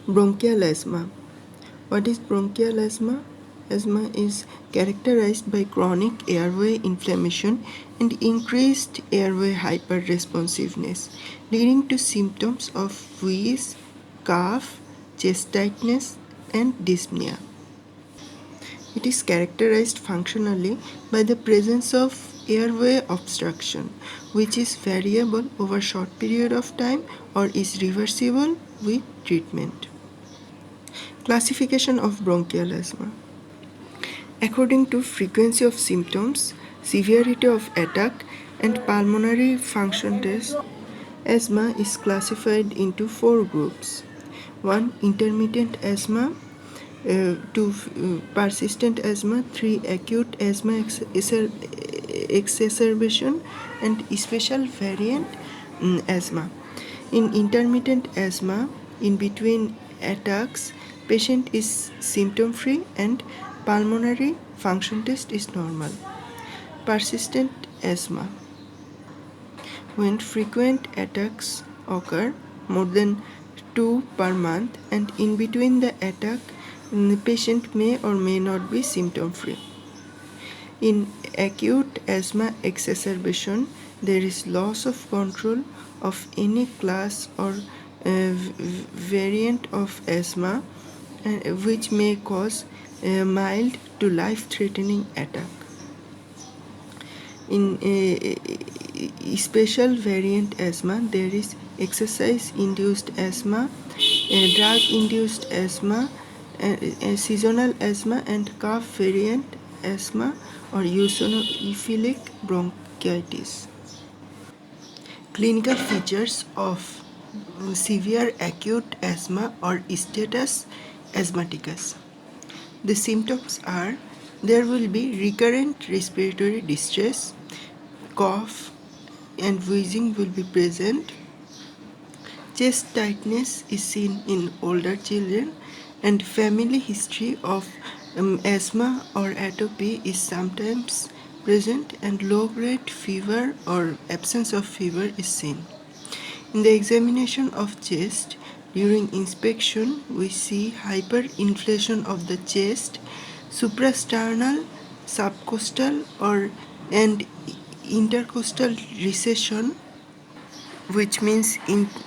Bronchial asthma. What is bronchial asthma? Asthma is characterized by chronic airway inflammation and increased airway hyperresponsiveness, leading to symptoms of wheeze, cough, chest tightness, and dyspnea. It is characterized functionally by the presence of airway obstruction, which is variable over a short period of time or is reversible with treatment. Classification of bronchial asthma. According to frequency of symptoms, severity of attack, and pulmonary function test, asthma is classified into four groups. 1. Intermittent asthma, 2. Persistent asthma, 3. Acute asthma exacerbation, and special variant asthma. In intermittent asthma, in between attacks, patient is symptom free and pulmonary function test is normal. Persistent asthma. When frequent attacks occur, more than 2 per month, and in between the attack, the patient may or may not be symptom free. In acute asthma exacerbation, there is loss of control of any class or variant of asthma, which may cause a mild to life-threatening attack. In special variant asthma, there is exercise-induced asthma, drug-induced asthma, seasonal asthma, and cough variant asthma or eosinophilic bronchitis. Clinical features of severe acute asthma or status asthmaticus. The symptoms are there will be recurrent respiratory distress, cough and wheezing will be present. Chest tightness is seen in older children, and family history of asthma or atopy is sometimes present, and low-grade fever or absence of fever is seen. In the examination of chest, during inspection, we see hyperinflation of the chest, suprasternal, subcostal, and intercostal recession, which means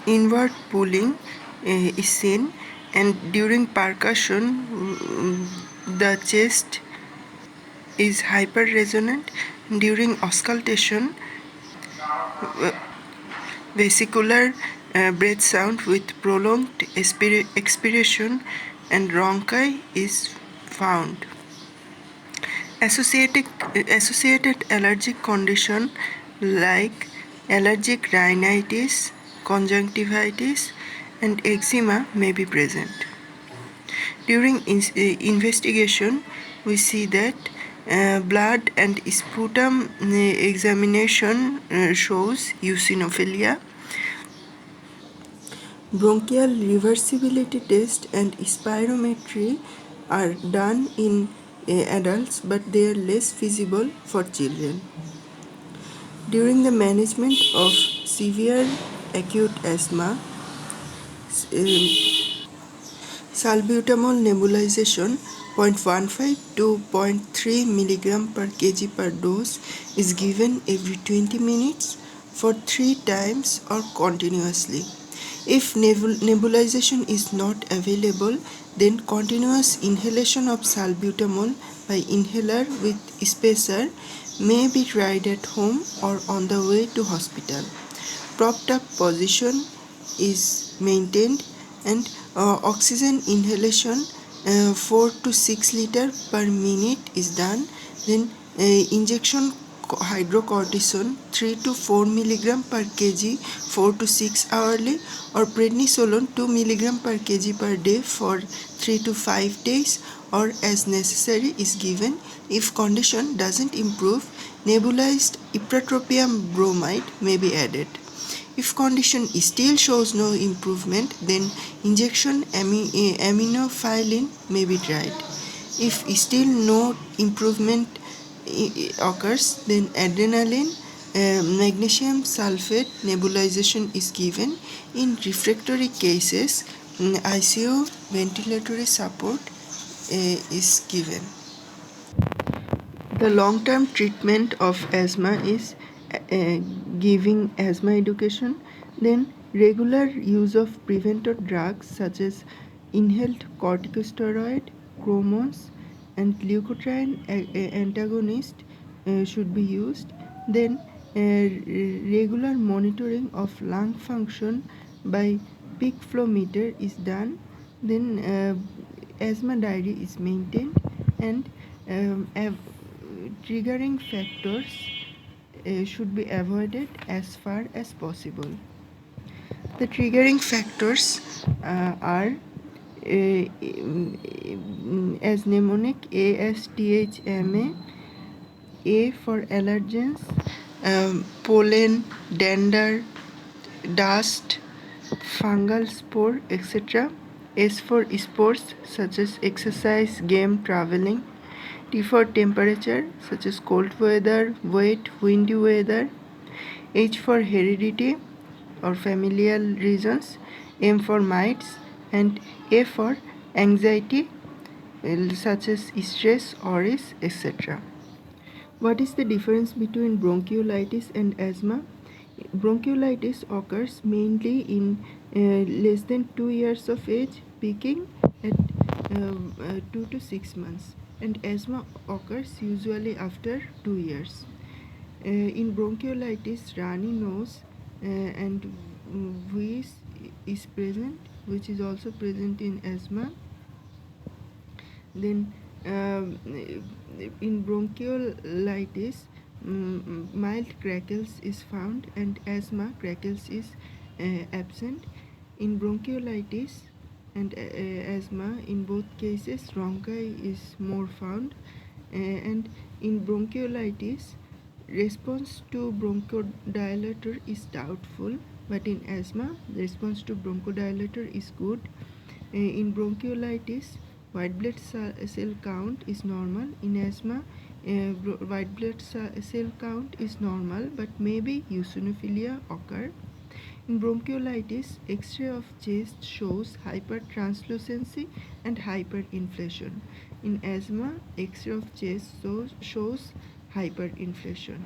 inward pulling is seen, and during percussion, the chest is hyperresonant. During auscultation, vesicular breath sound with prolonged expiration and rhonchi is found. Associated allergic condition like allergic rhinitis, conjunctivitis, and eczema may be present. During investigation, we see that blood and sputum examination shows eosinophilia. Bronchial reversibility test and spirometry are done in adults, but they are less feasible for children. During the management of severe acute asthma, salbutamol nebulization 0.15 to 0.3 mg per kg per dose is given every 20 minutes for 3 times or continuously. If nebulization is not available, then continuous inhalation of salbutamol by inhaler with spacer may be tried at home or on the way to hospital. Propped up position is maintained, and oxygen inhalation 4 to 6 liter per minute is done. Then injection hydrocortisone 3 to 4 mg per kg 4 to 6 hourly, or prednisolone 2 mg per kg per day for 3 to 5 days, or as necessary is given. If condition doesn't improve, nebulized ipratropium bromide may be added. If condition still shows no improvement, then injection aminophylline may be tried. If still no improvement occurs, then adrenaline magnesium sulfate nebulization is given. In refractory cases, ICU ventilatory support is given. The long-term treatment of asthma is uh, giving asthma education, then regular use of preventer drugs such as inhaled corticosteroid, hormones, and leukotriene antagonist should be used. Then regular monitoring of lung function by peak flow meter is done. Then asthma diary is maintained, and triggering factors should be avoided as far as possible. The triggering factors are as mnemonic ASTHMA, A for allergens, pollen, dander, dust, fungal spore, etc. S for sports such as exercise, game, traveling. T for temperature such as cold weather, wet, windy weather. H for heredity or familial reasons. M for mites, and A for anxiety such as stress, worries, etc. What is the difference between bronchiolitis and asthma? Bronchiolitis occurs mainly in less than 2 years of age, peaking at 2 to 6 months, and asthma occurs usually after 2 years. In bronchiolitis, runny nose and wheeze is present, which is also present in asthma. Then in bronchiolitis, mild crackles is found, and asthma crackles is absent. In bronchiolitis and asthma, in both cases rhonchi is more found, and in bronchiolitis response to bronchodilator is doubtful, but in asthma the response to bronchodilator is good. In bronchiolitis, white blood cell count is normal. In asthma, white blood cell count is normal, but maybe eosinophilia occur. In bronchiolitis, X-ray of chest shows hypertranslucency and hyperinflation. In asthma, X-ray of chest shows hyperinflation.